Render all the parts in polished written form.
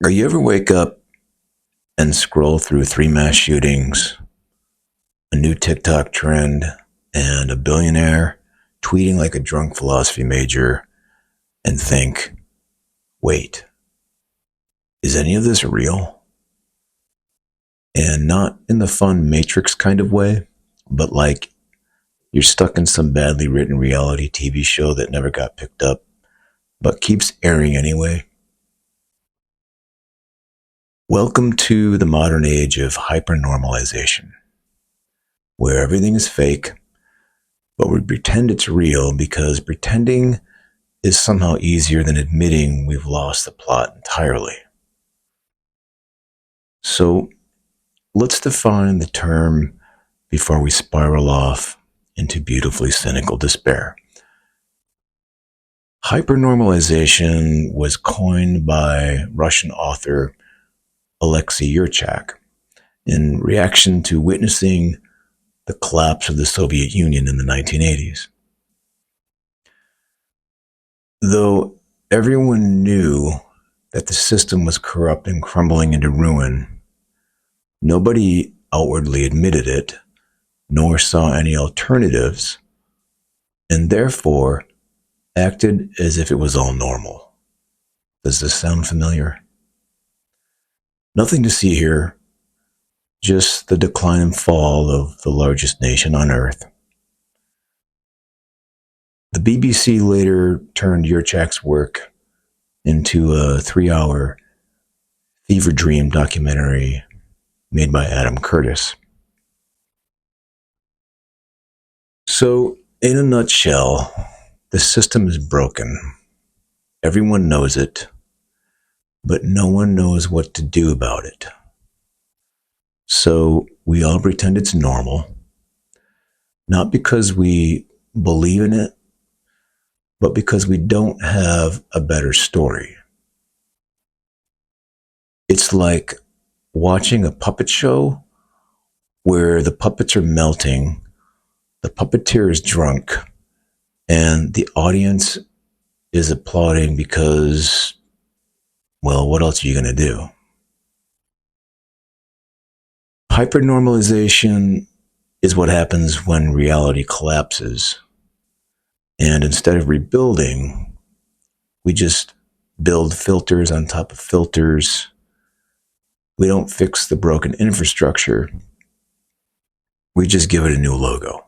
Or you ever wake up and scroll through three mass shootings, a new TikTok trend, and a billionaire tweeting like a drunk philosophy major and think, wait, is any of this real? And not in the fun Matrix kind of way, but like you're stuck in some badly written reality TV show that never got picked up, but keeps airing anyway. Welcome to the modern age of hypernormalization, where everything is fake, but we pretend it's real because pretending is somehow easier than admitting we've lost the plot entirely. So let's define the term before we spiral off into beautifully cynical despair. Hypernormalization was coined by Russian author Alexei Yurchak in reaction to witnessing the collapse of the Soviet Union in the 1980s. Though everyone knew that the system was corrupt and crumbling into ruin, nobody outwardly admitted it, nor saw any alternatives, and therefore acted as if it was all normal. Does this sound familiar? Nothing to see here, just the decline and fall of the largest nation on earth. The BBC later turned Yurchak's work into a 3-hour fever dream documentary made by Adam Curtis. So, in a nutshell, the system is broken. Everyone knows it, but no one knows what to do about it. So we all pretend it's normal, not because we believe in it, but because we don't have a better story. It's like watching a puppet show where the puppets are melting, the puppeteer is drunk, and the audience is applauding because, well, what else are you going to do? Hypernormalization is what happens when reality collapses. And instead of rebuilding, we just build filters on top of filters. We don't fix the broken infrastructure. We just give it a new logo.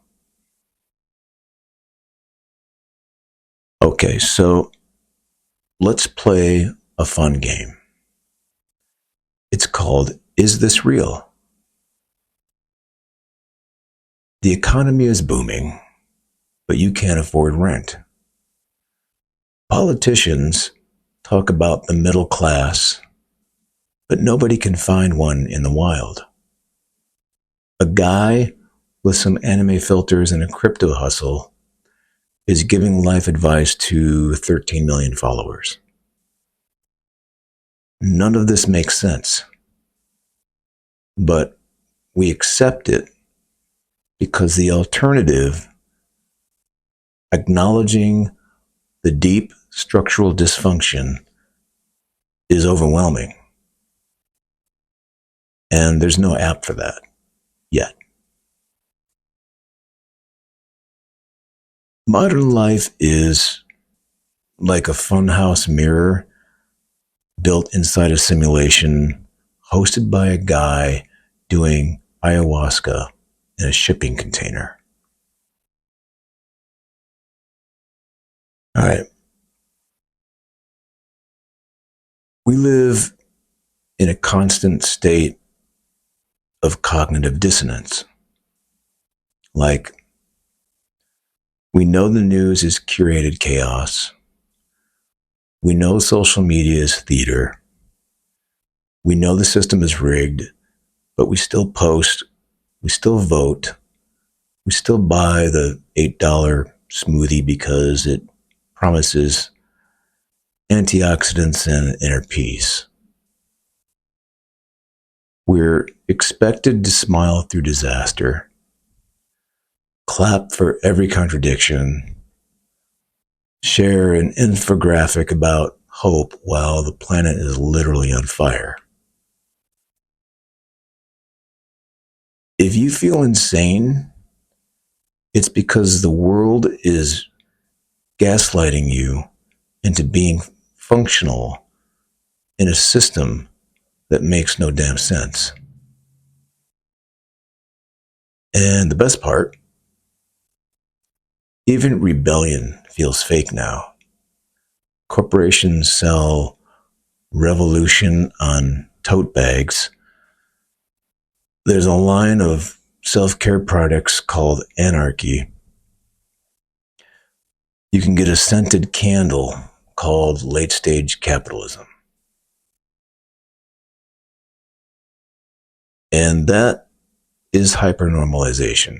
Okay, so let's play a fun game. It's called Is This Real? The economy is booming, but you can't afford rent. Politicians talk about the middle class, but nobody can find one in the wild. A guy with some anime filters and a crypto hustle is giving life advice to 13 million followers. None of this makes sense, but we accept it because the alternative, acknowledging the deep structural dysfunction, is overwhelming. And there's no app for that yet. Modern life is like a funhouse mirror built inside a simulation hosted by a guy doing ayahuasca in a shipping container. All right. We live in a constant state of cognitive dissonance. Like, we know the news is curated chaos. We know social media is theater. We know the system is rigged, but we still post, we still vote, we still buy the $8 smoothie because it promises antioxidants and inner peace. We're expected to smile through disaster, clap for every contradiction, share an infographic about hope while the planet is literally on fire. If you feel insane, it's because the world is gaslighting you into being functional in a system that makes no damn sense. And the best part, even rebellion feels fake now. Corporations sell revolution on tote bags. There's a line of self-care products called Anarchy. You can get a scented candle called late-stage capitalism. And that is hypernormalization.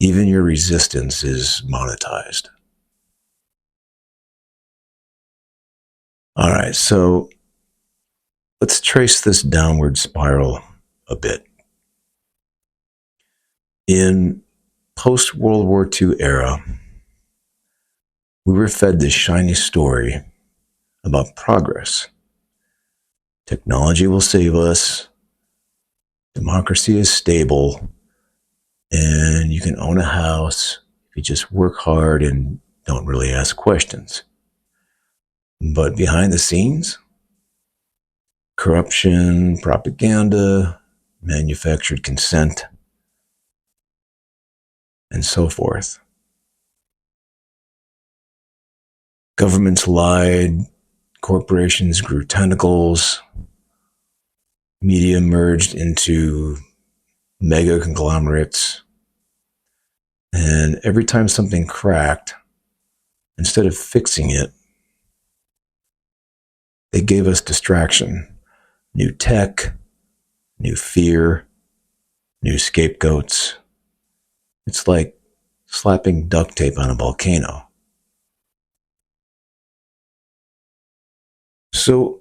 Even your resistance is monetized. All right, so let's trace this downward spiral a bit. In post-World War II era, we were fed this shiny story about progress. Technology will save us, democracy is stable, and you can own a house if you just work hard and don't really ask questions. But behind the scenes, corruption, propaganda, manufactured consent, and so forth. Governments lied, corporations grew tentacles, media merged into mega conglomerates, and every time something cracked, instead of fixing it, they gave us distraction, new tech, new fear, new scapegoats. It's like slapping duct tape on a volcano. So,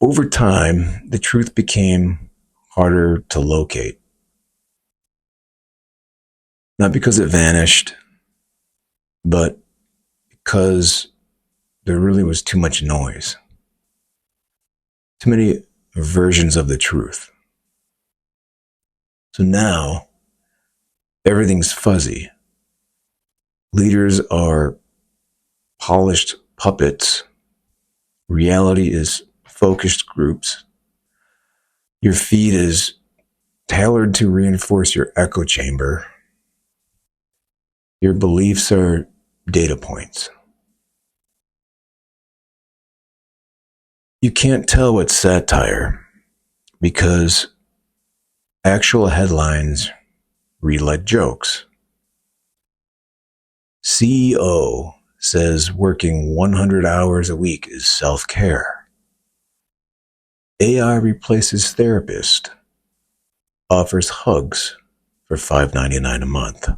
over time, the truth became harder to locate. Not because it vanished, but because there really was too much noise. Too many versions of the truth. So now, everything's fuzzy. Leaders are polished puppets. Reality is focused groups. Your feed is tailored to reinforce your echo chamber. Your beliefs are data points. You can't tell what's satire because actual headlines read like jokes. CEO says working 100 hours a week is self-care. AI replaces therapist, offers hugs for $5.99 a month.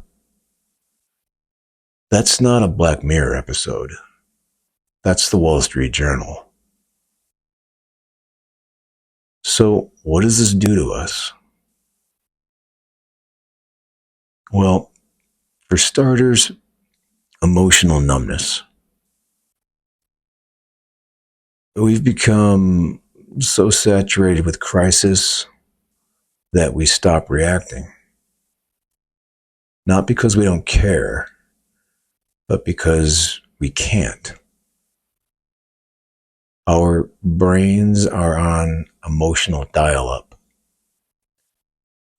That's not a Black Mirror episode. That's the Wall Street Journal. So, what does this do to us? Well, for starters, emotional numbness. We've become so saturated with crisis that we stop reacting. Not because we don't care, but because we can't. Our brains are on emotional dial-up,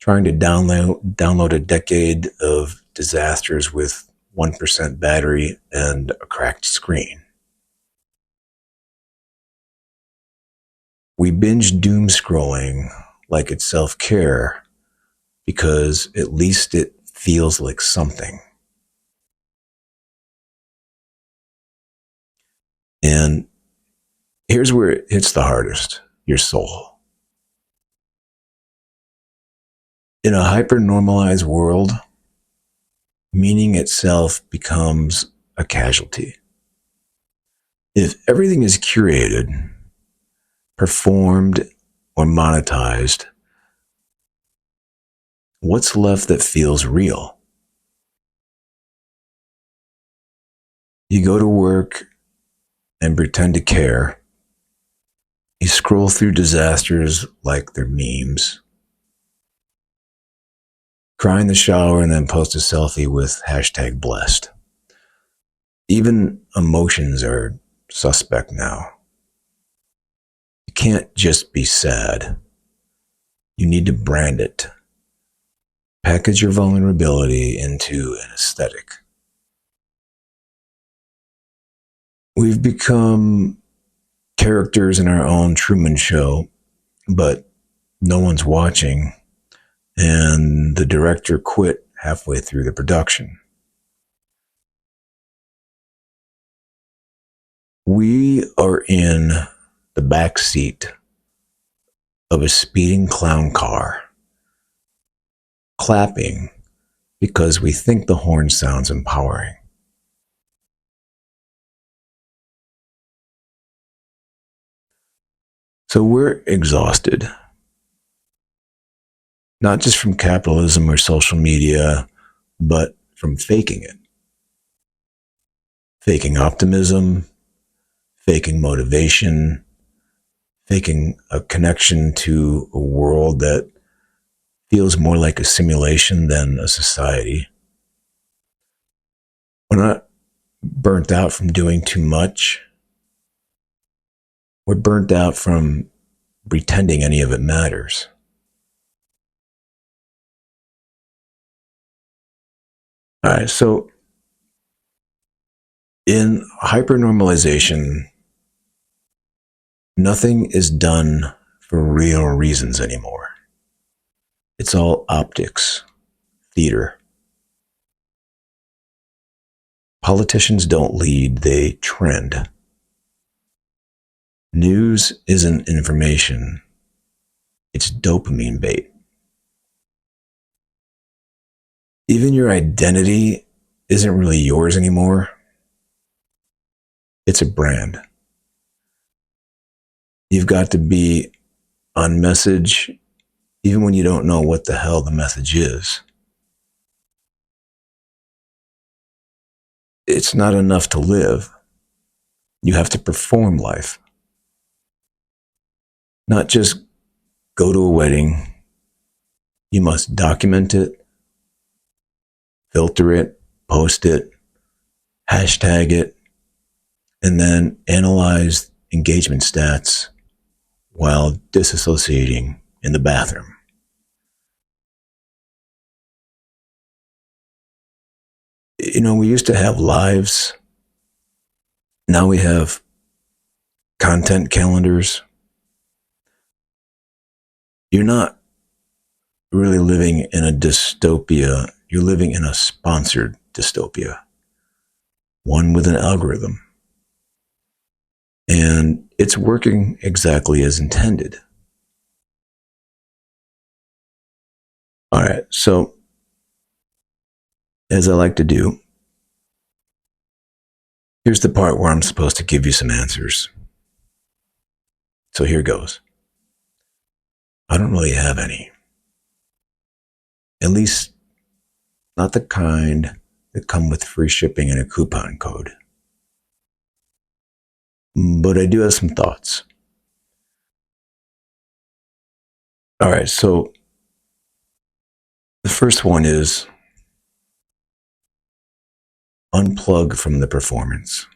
trying to download a decade of disasters with 1% battery and a cracked screen. We binge doom scrolling like it's self-care because at least it feels like something. And here's where it hits the hardest, your soul. In a hyper-normalized world, meaning itself becomes a casualty. If everything is curated, performed, or monetized, what's left that feels real? You go to work and pretend to care. You scroll through disasters like they're memes, cry in the shower, and then post a selfie with hashtag blessed. Even emotions are suspect now. You can't just be sad. You need to brand it. Package your vulnerability into an aesthetic. We've become characters in our own Truman Show, but no one's watching, and the director quit halfway through the production. We are in the back seat of a speeding clown car, clapping because we think the horn sounds empowering. So we're exhausted, not just from capitalism or social media, but from faking it. Faking optimism, faking motivation, faking a connection to a world that feels more like a simulation than a society. We're not burnt out from doing too much. We're burnt out from pretending any of it matters. All right, so in hypernormalization, nothing is done for real reasons anymore. It's all optics, theater. Politicians don't lead, they trend. News isn't information, it's dopamine bait. Even your identity isn't really yours anymore. It's a brand. You've got to be on message even when you don't know what the hell the message is. It's not enough to live. You have to perform life. Not just go to a wedding. You must document it, filter it, post it, hashtag it, and then analyze engagement stats while disassociating in the bathroom. You know, we used to have lives. Now we have content calendars. You're not really living in a dystopia. You're living in a sponsored dystopia, one with an algorithm. And it's working exactly as intended. All right, so as I like to do, here's the part where I'm supposed to give you some answers. So here goes. I don't really have any. At least not the kind that come with free shipping and a coupon code. But I do have some thoughts. All right, so the first one is unplug from the performance.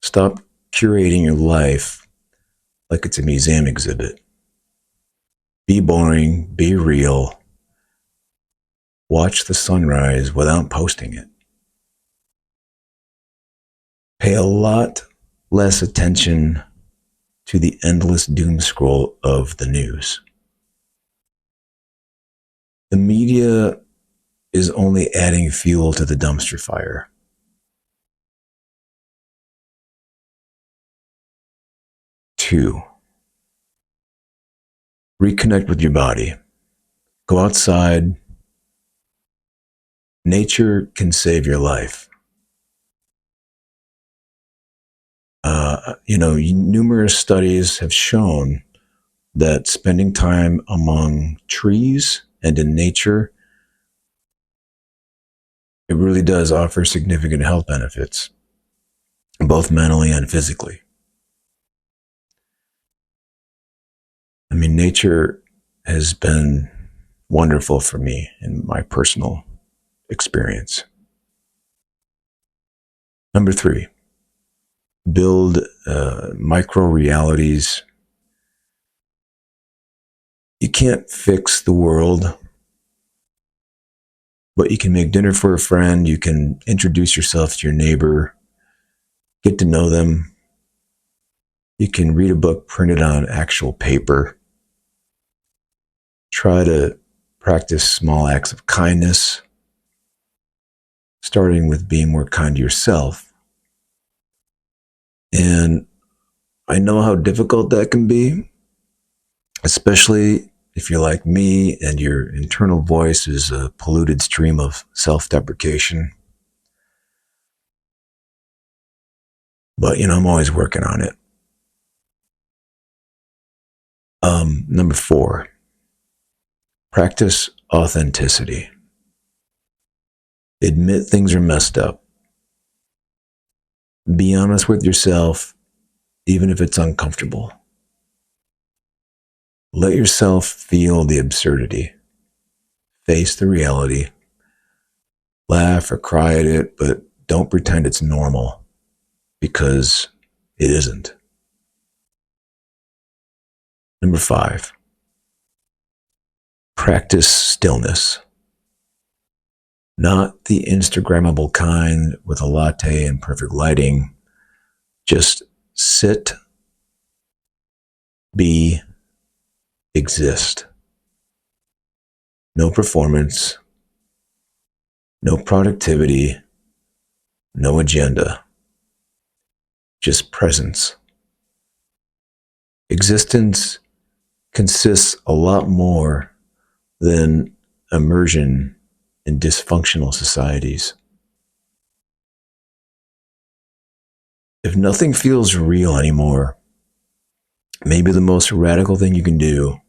Stop curating your life like it's a museum exhibit. Be boring, be real. Watch the sunrise without posting it. Pay a lot less attention to the endless doom scroll of the news. The media is only adding fuel to the dumpster fire. Two, reconnect with your body. Go outside. Nature can save your life. Numerous studies have shown that spending time among trees and in nature, it really does offer significant health benefits. both mentally and physically. I mean, nature has been wonderful for me in my personal experience. Number 3, build micro realities. You can't fix the world, but you can make dinner for a friend. You can introduce yourself to your neighbor, get to know them. You can read a book printed on actual paper. Try to practice small acts of kindness, starting with being more kind to yourself. And I know how difficult that can be, especially if you're like me and your internal voice is a polluted stream of self-deprecation. But, I'm always working on it. Number 4, practice authenticity. Admit things are messed up. Be honest with yourself, even if it's uncomfortable. Let yourself feel the absurdity. Face the reality. Laugh or cry at it, but don't pretend it's normal, because it isn't. Number 5, practice stillness. Not the Instagrammable kind with a latte and perfect lighting. Just sit, be, exist. No performance, no productivity, no agenda. Just presence. Existence consists a lot more than immersion in dysfunctional societies. If nothing feels real anymore, maybe the most radical thing you can do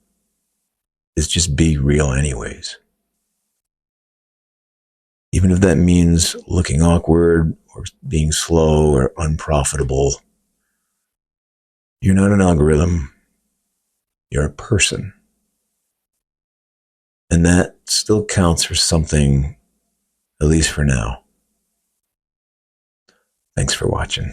is just be real anyways. Even if that means looking awkward or being slow or unprofitable. You're not an algorithm. You're a person. And that still counts for something, at least for now. Thanks for watching.